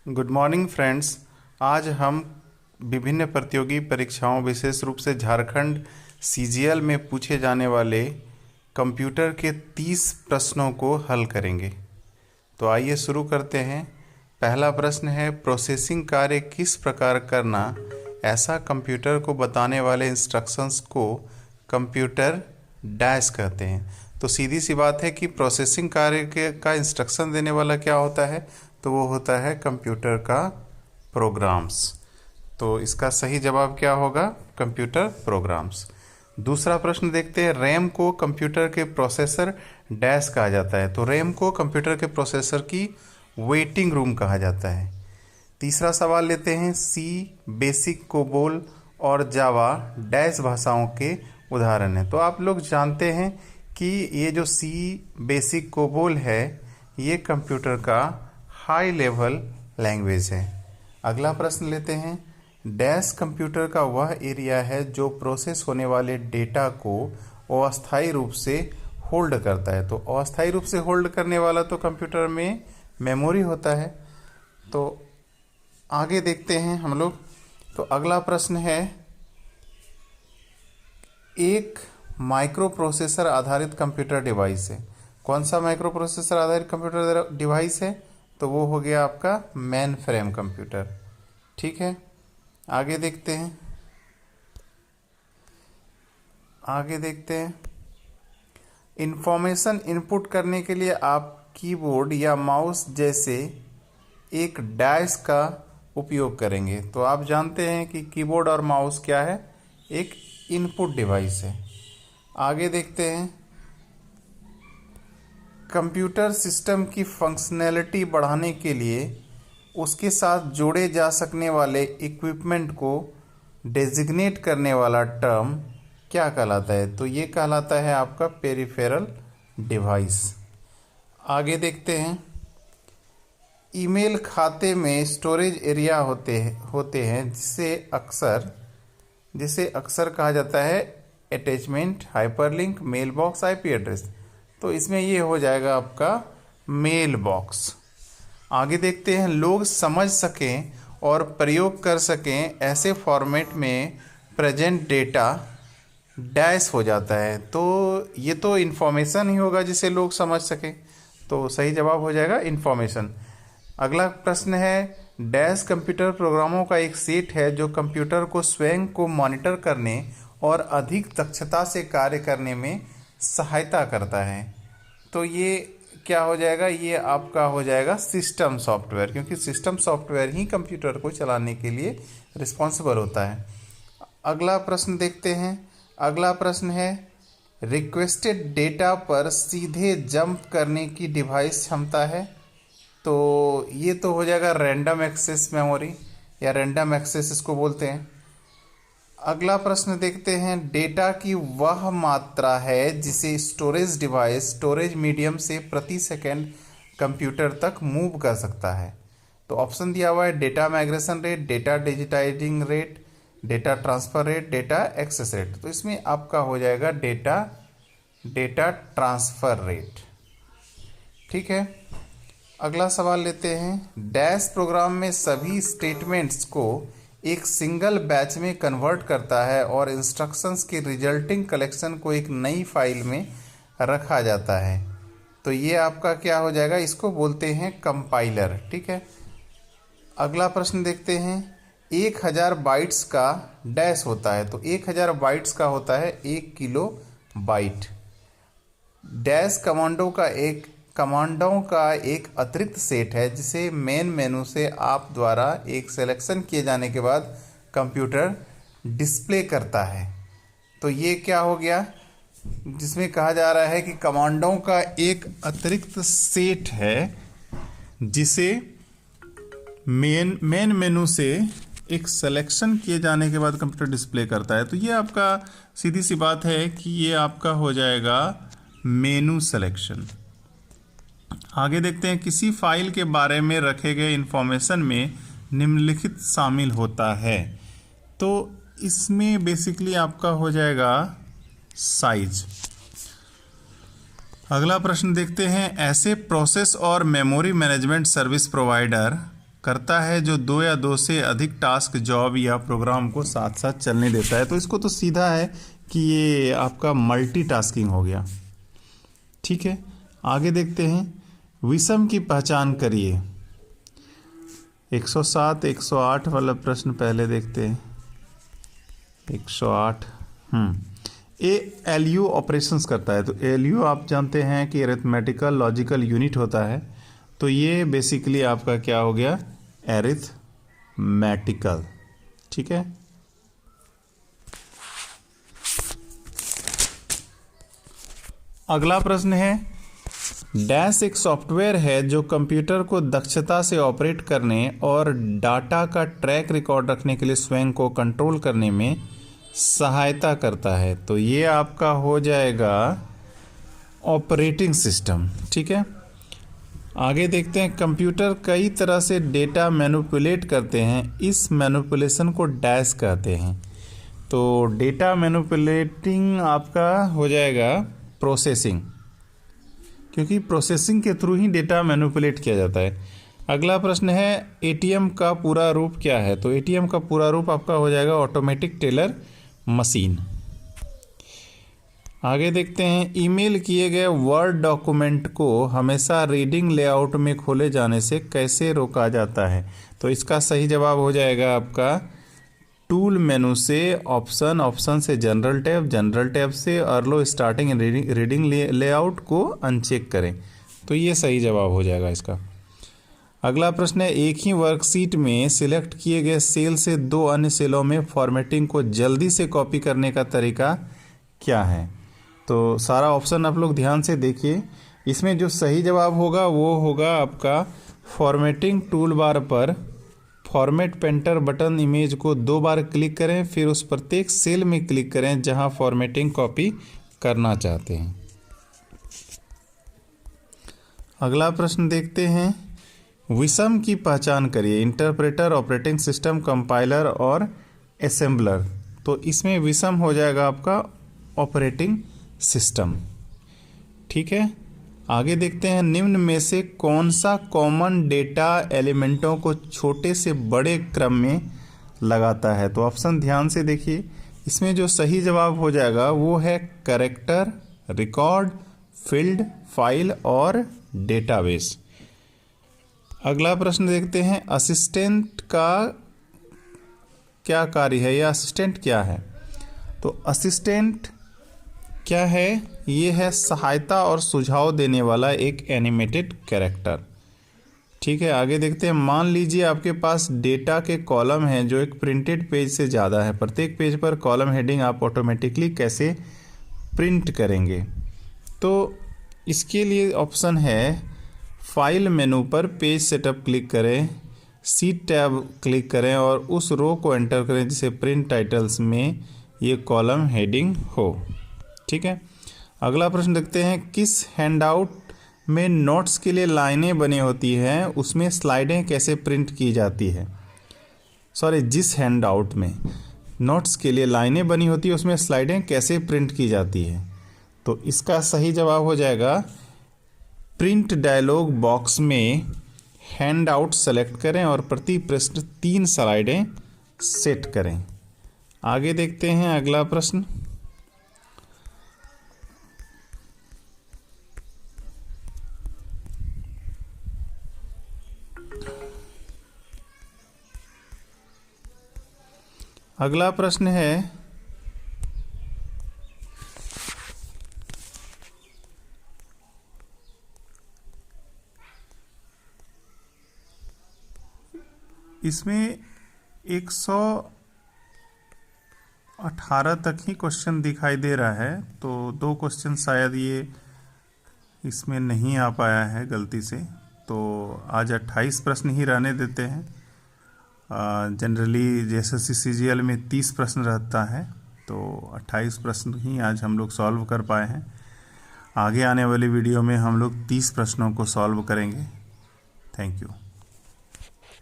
Good morning friends. आज हम विभिन्न प्रतियोगी परीक्षाओं विशेष रूप से झारखंड सीजीएल में पूछे जाने वाले कंप्यूटर के 30 प्रश्नों को हल करेंगे। तो आइए शुरू करते हैं। पहला प्रश्न है, प्रोसेसिंग कार्य किस प्रकार करना, ऐसा कंप्यूटर को बताने वाले इंस्ट्रक्शंस को कंप्यूटर डैश कहते हैं। तो सीधी सी बात है कि प्रोसेसिंग कार्य का इंस्ट्रक्शन देने वाला क्या होता है, तो वो होता है कंप्यूटर का प्रोग्राम्स। तो इसका सही जवाब क्या होगा, कंप्यूटर प्रोग्राम्स। दूसरा प्रश्न देखते हैं, रैम को कंप्यूटर के प्रोसेसर डैश कहा जाता है। तो रैम को कंप्यूटर के प्रोसेसर की वेटिंग रूम कहा जाता है। तीसरा सवाल लेते हैं, सी, बेसिक, कोबोल और जावा डैश भाषाओं के उदाहरण हैं। तो आप लोग जानते हैं कि ये जो सी, बेसिक, कोबोल है, ये कंप्यूटर का हाई लेवल लैंग्वेज है। अगला प्रश्न लेते हैं, डैश कंप्यूटर का वह एरिया है जो प्रोसेस होने वाले डेटा को अस्थायी रूप से होल्ड करता है। तो अस्थायी रूप से होल्ड करने वाला तो कंप्यूटर में मेमोरी होता है। तो आगे देखते हैं हम लोग। तो अगला प्रश्न है, एक माइक्रो प्रोसेसर आधारित कंप्यूटर डिवाइस है। कौन सा माइक्रो प्रोसेसर आधारित कंप्यूटर डिवाइस है, तो वो हो गया आपका मेन फ्रेम कंप्यूटर। ठीक है, आगे देखते हैं। इंफॉर्मेशन इनपुट करने के लिए आप कीबोर्ड या माउस जैसे एक डैश का उपयोग करेंगे। तो आप जानते हैं कि कीबोर्ड और माउस क्या है, एक इनपुट डिवाइस है। आगे देखते हैं, कंप्यूटर सिस्टम की फंक्शनैलिटी बढ़ाने के लिए उसके साथ जोड़े जा सकने वाले इक्विपमेंट को डेजिग्नेट करने वाला टर्म क्या कहलाता है, तो ये कहलाता है आपका पेरिफेरल डिवाइस। आगे देखते हैं, ईमेल खाते में स्टोरेज एरिया होते हैं जिसे अक्सर कहा जाता है attachment, hyperlink, mail box, IP address. तो इसमें ये हो जाएगा आपका मेल बॉक्स। आगे देखते हैं, लोग समझ सकें और प्रयोग कर सकें ऐसे फॉर्मेट में प्रेजेंट डेटा डैश हो जाता है। तो ये तो इन्फॉर्मेशन ही होगा जिसे लोग समझ सकें। तो सही जवाब हो जाएगा इन्फॉर्मेशन। अगला प्रश्न है, डैश कंप्यूटर प्रोग्रामों का एक सेट है जो कंप्यूटर को स्वयं को मॉनिटर करने और अधिक दक्षता से कार्य करने में सहायता करता है। तो ये क्या हो जाएगा, ये आपका हो जाएगा सिस्टम सॉफ्टवेयर, क्योंकि सिस्टम सॉफ्टवेयर ही कंप्यूटर को चलाने के लिए रिस्पॉन्सिबल होता है। अगला प्रश्न देखते हैं। अगला प्रश्न है, रिक्वेस्टेड डेटा पर सीधे जंप करने की डिवाइस क्षमता है। तो ये तो हो जाएगा रैंडम एक्सेस मेमोरी या रैंडम एक्सेस इसको बोलते हैं। अगला प्रश्न देखते हैं, डेटा की वह मात्रा है जिसे स्टोरेज डिवाइस स्टोरेज मीडियम से प्रति सेकंड कंप्यूटर तक मूव कर सकता है। तो ऑप्शन दिया हुआ है, data migration rate, data digitising rate, data transfer rate, data access rate. तो इसमें आपका हो जाएगा डेटा ट्रांसफ़र रेट। ठीक है, अगला सवाल लेते हैं, डैश प्रोग्राम में सभी स्टेटमेंट्स को एक सिंगल बैच में कन्वर्ट करता है और इंस्ट्रक्शंस के रिजल्टिंग कलेक्शन को एक नई फाइल में रखा जाता है। तो ये आपका क्या हो जाएगा, इसको बोलते हैं कंपाइलर। ठीक है, अगला प्रश्न देखते हैं, 1000 बाइट्स का डैश होता है। तो 1000 बाइट्स का होता है 1 किलो बाइट। डैश कमांडों का एक अतिरिक्त सेट है जिसे मेन मेनू से आप द्वारा एक सिलेक्शन किए जाने के बाद कंप्यूटर डिस्प्ले करता है। तो ये क्या हो गया, जिसमें कहा जा रहा है कि कमांडों का एक अतिरिक्त सेट है जिसे मेन मेनू से एक सिलेक्शन किए जाने के बाद कंप्यूटर डिस्प्ले करता है। तो ये आपका सीधी सी बात है कि ये आपका हो जाएगा मेनू सिलेक्शन। आगे देखते हैं, किसी फाइल के बारे में रखे गए इंफॉर्मेशन में निम्नलिखित शामिल होता है। तो इसमें बेसिकली आपका हो जाएगा साइज। अगला प्रश्न देखते हैं, ऐसे प्रोसेस और मेमोरी मैनेजमेंट सर्विस प्रोवाइडर करता है जो 2 या 2 से अधिक टास्क, जॉब या प्रोग्राम को साथ साथ चलने देता है। तो इसको तो सीधा है कि ये आपका मल्टीटास्किंग हो गया। ठीक है, आगे देखते हैं। विषम की पहचान करिए। 107 108 वाला प्रश्न पहले देखते हैं। 108 ALU ऑपरेशंस करता है। तो ALU आप जानते हैं कि अरिथमेटिकल लॉजिकल यूनिट होता है। तो ये बेसिकली आपका क्या हो गया, अरिथमेटिकल। ठीक है, अगला प्रश्न है, डैश एक सॉफ्टवेयर है जो कंप्यूटर को दक्षता से ऑपरेट करने और डाटा का ट्रैक रिकॉर्ड रखने के लिए स्वयं को कंट्रोल करने में सहायता करता है। तो ये आपका हो जाएगा ऑपरेटिंग सिस्टम। ठीक है, आगे देखते हैं। कंप्यूटर कई तरह से डेटा मैनिपुलेट करते हैं, इस मैनिपुलेशन को डैश कहते हैं। तो डेटा मैनिपुलेटिंग आपका हो जाएगा प्रोसेसिंग, क्योंकि प्रोसेसिंग के थ्रू ही डेटा मैनिपुलेट किया जाता है। अगला प्रश्न है, ATM का पूरा रूप क्या है। तो ATM का पूरा रूप आपका हो जाएगा ऑटोमेटिक टेलर मशीन। आगे देखते हैं, ईमेल किए गए वर्ड डॉक्यूमेंट को हमेशा रीडिंग लेआउट में खोले जाने से कैसे रोका जाता है। तो इसका सही जवाब हो जाएगा आपका टूल मेनू से ऑप्शन, ऑप्शन से जनरल टैब, जनरल टैब से अर्लो स्टार्टिंग रीडिंग लेआउट को अनचेक करें। तो ये सही जवाब हो जाएगा इसका। अगला प्रश्न है, एक ही वर्कशीट में सिलेक्ट किए गए सेल से 2 अन्य सेलों में फॉर्मेटिंग को जल्दी से कॉपी करने का तरीका क्या है। तो सारा ऑप्शन आप लोग ध्यान से देखिए। इसमें जो सही जवाब होगा वो होगा आपका फॉर्मेटिंग टूल बार पर फॉर्मेट पेंटर बटन इमेज को 2 बार क्लिक करें, फिर उस प्रत्येक सेल में क्लिक करें जहां फॉर्मेटिंग कॉपी करना चाहते हैं। अगला प्रश्न देखते हैं, विषम की पहचान करिए। इंटरप्रेटर, ऑपरेटिंग सिस्टम, कंपाइलर और असेंबलर। तो इसमें विषम हो जाएगा आपका ऑपरेटिंग सिस्टम। ठीक है, आगे देखते हैं, निम्न में से कौन सा कॉमन डेटा एलिमेंटों को छोटे से बड़े क्रम में लगाता है। तो ऑप्शन ध्यान से देखिए। इसमें जो सही जवाब हो जाएगा वो है कैरेक्टर, रिकॉर्ड, फील्ड, फाइल और डेटाबेस। अगला प्रश्न देखते हैं, असिस्टेंट का क्या कार्य है या असिस्टेंट क्या है। तो असिस्टेंट क्या है, ये है सहायता और सुझाव देने वाला एक एनिमेटेड कैरेक्टर। ठीक है, आगे देखते हैं, मान लीजिए आपके पास डेटा के कॉलम हैं जो एक प्रिंटेड पेज से ज़्यादा है। प्रत्येक पेज पर कॉलम हेडिंग आप ऑटोमेटिकली कैसे प्रिंट करेंगे। तो इसके लिए ऑप्शन है, फाइल मेनू पर पेज सेटअप क्लिक करें, सीट टैब क्लिक करें और उस रो को एंटर करें जिसे प्रिंट टाइटल्स में ये कॉलम हेडिंग हो। ठीक है, अगला प्रश्न देखते हैं, किस हैंडआउट में नोट्स के लिए लाइनें बनी होती हैं उसमें स्लाइडें कैसे प्रिंट की जाती है। जिस हैंडआउट में नोट्स के लिए लाइनें बनी होती है उसमें स्लाइडें कैसे प्रिंट की जाती है। तो इसका सही जवाब हो जाएगा, प्रिंट डायलॉग बॉक्स में हैंडआउट सेलेक्ट करें और प्रति पृष्ठ 3 स्लाइडें सेट करें। आगे देखते हैं अगला प्रश्न, अगला प्रश्न है, इसमें 118 तक ही क्वेश्चन दिखाई दे रहा है। तो 2 क्वेश्चन शायद ये इसमें नहीं आ पाया है गलती से। तो आज 28 प्रश्न ही रहने देते हैं। जनरली जैसे CGL में 30 प्रश्न रहता है, तो 28 प्रश्न ही आज हम लोग सॉल्व कर पाए हैं। आगे आने वाली वीडियो में हम लोग 30 प्रश्नों को सॉल्व करेंगे। Thank you.